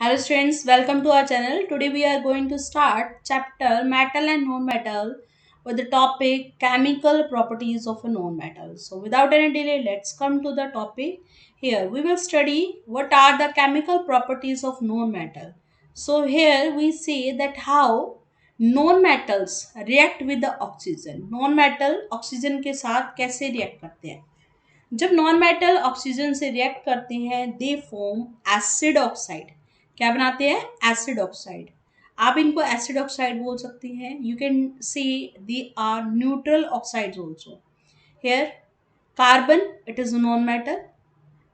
Hello students, welcome to our channel. Today we are going to start chapter metal and non-metal with the topic chemical properties of a non-metal. So without any delay, let's come to the topic. Here we will study what are the chemical properties of non-metal. So here we say that how non-metals react with the oxygen. Non-metal oxygen के साथ कैसे react करते हैं. जब non metal oxygen से react करते हैं they form acid oxide. क्या बनाते हैं? Acid oxide. आप इनको एसिड ऑक्साइड बोल सकते हैं. You can see they are neutral oxides also. Here carbon it is a non metal.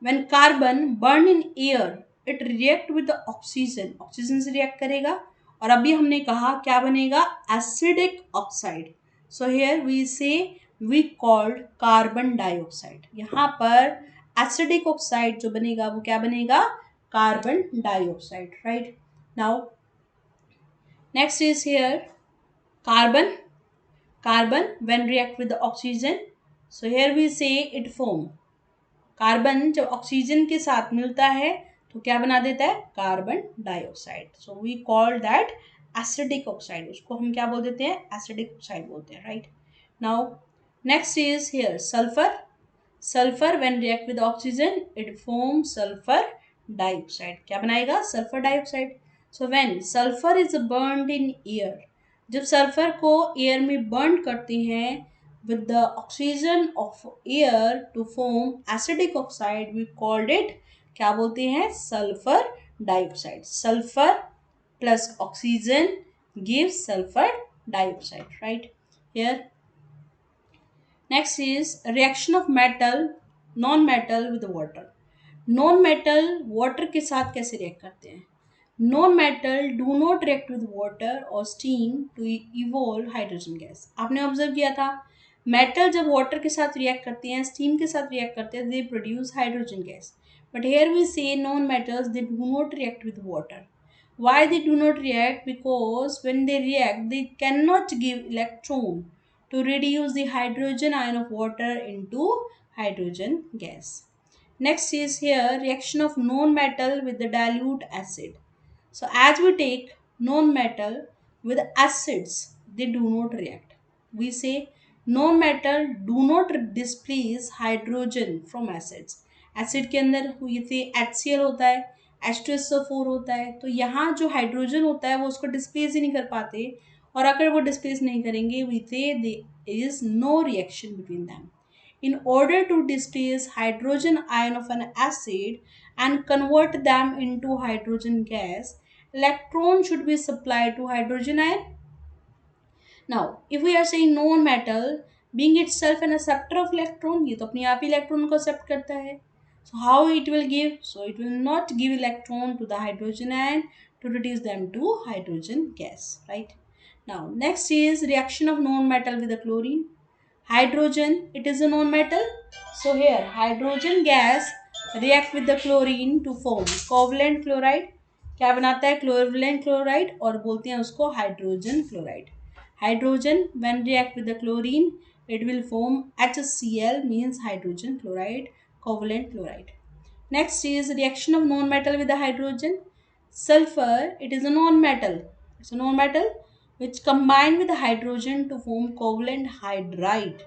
When carbon burn in air it react with the oxygen. Oxygen से react करेगा और अभी हमने कहा क्या बनेगा? Acidic oxide. So here we say we called carbon dioxide. यहाँ पर एसिडिक ऑक्साइड जो बनेगा वो क्या बनेगा? Carbon dioxide. Right. Now next is here carbon. Carbon when react with oxygen, so here we say it form. Carbon जब oxygen के साथ मिलता है तो क्या बना देता है? Carbon dioxide. So we call that acidic oxide. उसको हम क्या बोल देते हैं? एसिडिक ऑक्साइड बोलते हैं. Right. Now next is here sulphur. Sulphur when react with oxygen it form sulphur dioxide. क्या बनाएगा? Sulphur dioxide. So when sulphur is burned in air, जब सल्फर को एयर में बर्न करते हैं with the oxygen of air to form acidic oxide, we called it क्या बोलते हैं? Sulphur dioxide. Sulphur plus oxygen gives sulfur dioxide. Right. Here next is reaction of metal non metal with water. Non metal water के साथ कैसे react करते हैं? Non metal do not react with water और steam to evolve hydrogen gas. आपने observe किया था metal जब वाटर के साथ रिएक्ट करते हैं, स्टीम के साथ रिएक्ट करते हैं, they produce hydrogen gas. But here we say non metals they do not react with water. Why they do not react? Because when they react, they cannot give electron to reduce the hydrogen ion of water into hydrogen gas. Next is here reaction of non-metal with the dilute acid. So as we take non-metal with acids, they do not react. We say non-metal do not displace hydrogen from acids. Acid के अंदर ये थे HCl होता है, H2SO4 होता है, तो यहाँ जो हाइड्रोजन होता है वो उसको डिस्प्लेस ही नहीं कर पाते. और अगर वो डिस्प्लेस नहीं करेंगे we say there is no reaction between them. In order to displace hydrogen ion of an acid and convert them into hydrogen gas, electron should be supplied to hydrogen ion. Now if we are saying non-metal being itself an acceptor of electron, ये तो अपने आप ही electron को accept करता है. So how it will give? So it will not give electron to the hydrogen ion to reduce them to hydrogen gas. Right. Now next is reaction of non-metal with the chlorine. Hydrogen, it is a non-metal. So here hydrogen gas react with the chlorine to form covalent chloride. क्या बनाता है? Covalent chloride. और बोलते हैं उसको hydrogen chloride. Hydrogen when react with the chlorine it will form HCl means hydrogen chloride, covalent chloride. Next is reaction of non-metal with the hydrogen. Sulfur, it is a non-metal. It's a non-metal which combine with the hydrogen to form covalent hydride.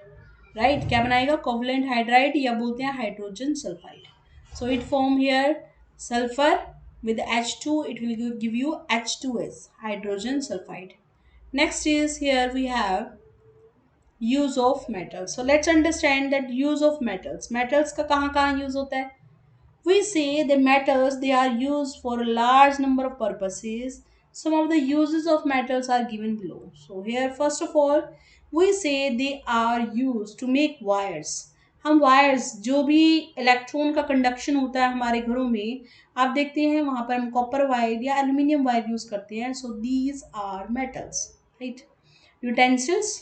Right. क्या बनाएगा? covalent hydride या बोलते हैं hydrogen sulfide. So it form here sulfur with H2 it will give you H2S, hydrogen sulfide. Next is here we have use of metals. So let's understand that use of metals. Metals का कहाँ कहाँ use होता है? We say the metals they are used for a large number of purposes. Some of the uses of metals are given below. So here first of all we say they are used to make wires. हम wires जो भी electron का conduction होता है हमारे घरों में आप देखते हैं वहाँ पर हम कॉपर वायर या एल्यूमिनियम वायर यूज करते हैं. So these are metals. Right. Utensils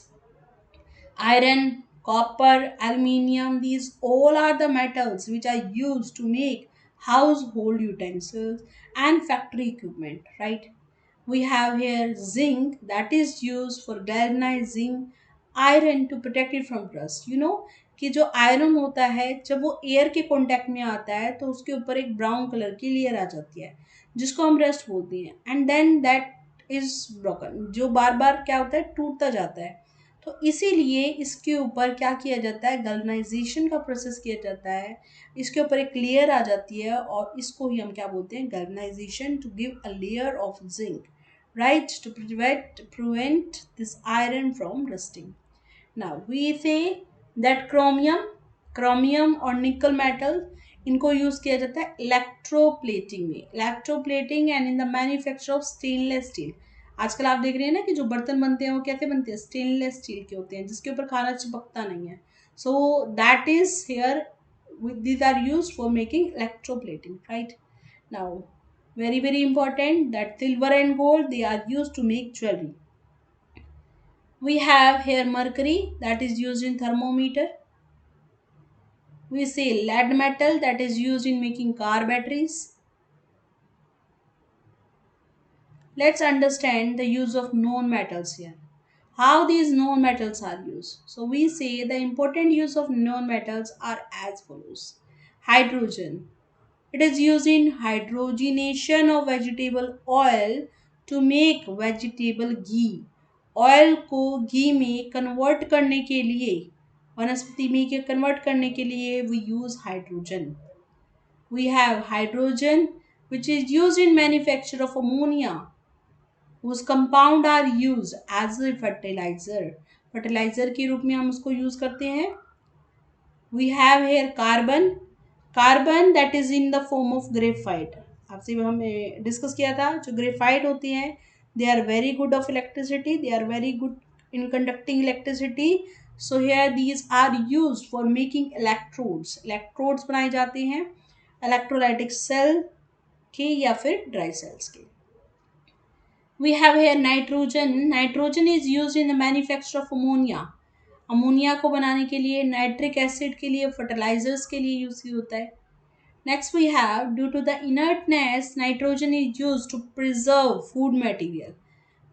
iron, copper, aluminium, these all are the metals which are used to make household utensils and factory equipment, right? We have here zinc that is used for galvanizing iron to protect it from rust. You know कि जो iron होता है जब वो air के contact में आता है तो उसके ऊपर एक ब्राउन कलर की लेयर आ जाती है जिसको हम रस्ट बोलते हैं, and then that is broken, जो बार बार क्या होता है, टूटता जाता है। तो इसीलिए इसके ऊपर क्या किया जाता है, गैल्वनाइजेशन का प्रोसेस किया जाता है, इसके ऊपर एक लेयर आ जाती है, और इसको ही हम क्या बोलते हैं, galvanisation, to give a layer of zinc, right, to prevent this iron from rusting. Now we say that chromium और निकल मेटल, इनको यूज किया जाता है इलेक्ट्रोप्लेटिंग में, electroplating and in the manufacture of stainless steel. आजकल आप देख रहे हैं ना कि जो बर्तन बनते हैं वो कैसे बनते हैं, स्टेनलेस स्टील के होते हैं, जिसके ऊपर खाना चिपकता नहीं है। So that is here, these are used for making electroplating, right? Now very very important that silver and gold, they are used to make jewelry. We have here mercury, that is used in thermometer. We say lead metal, that is used in making car batteries. Let's understand the use of known metals here. How these known metals are used. So we say the important use of known metals are as follows. Hydrogen. It is used in hydrogenation of vegetable oil to make vegetable ghee. Oil को घी में convert करने के लिए, वनस्पति में के convert करने के लिए we use hydrogen. We have hydrogen which is use in manufacture of ammonia, whose compound are used as a fertilizer, fertiliser के रूप में हम उसको यूज करते हैं। We have here carbon, carbon that is in the form of graphite. आपसे हमें discuss किया था, जो ग्रेफाइट होती हैं, they are very good of electricity, they are very good in conducting electricity. So here these are use for making electrodes, electrodes बनाए जाते हैं इलेक्ट्रोलाइटिक सेल के या फिर ड्राई सेल्स के। We have here nitrogen. Nitrogen is used in the manufacture of ammonia. Ammonia को बनाने के लिए, नाइट्रिक एसिड के लिए, फर्टिलाइजर्स के लिए यूज होता है। Next we have due to the inertness nitrogen is use to preserve food material,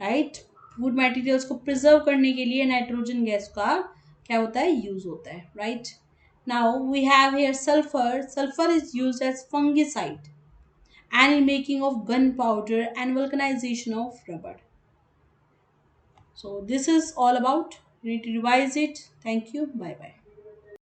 right. Food materials को प्रिजर्व करने के लिए नाइट्रोजन गैस का क्या होता है, यूज होता है, right. Now we have here sulphur, sulphur is used as fungicide and in making of gunpowder and vulcanization of rubber. So this is all about. You need to revise it. Thank you. Bye bye.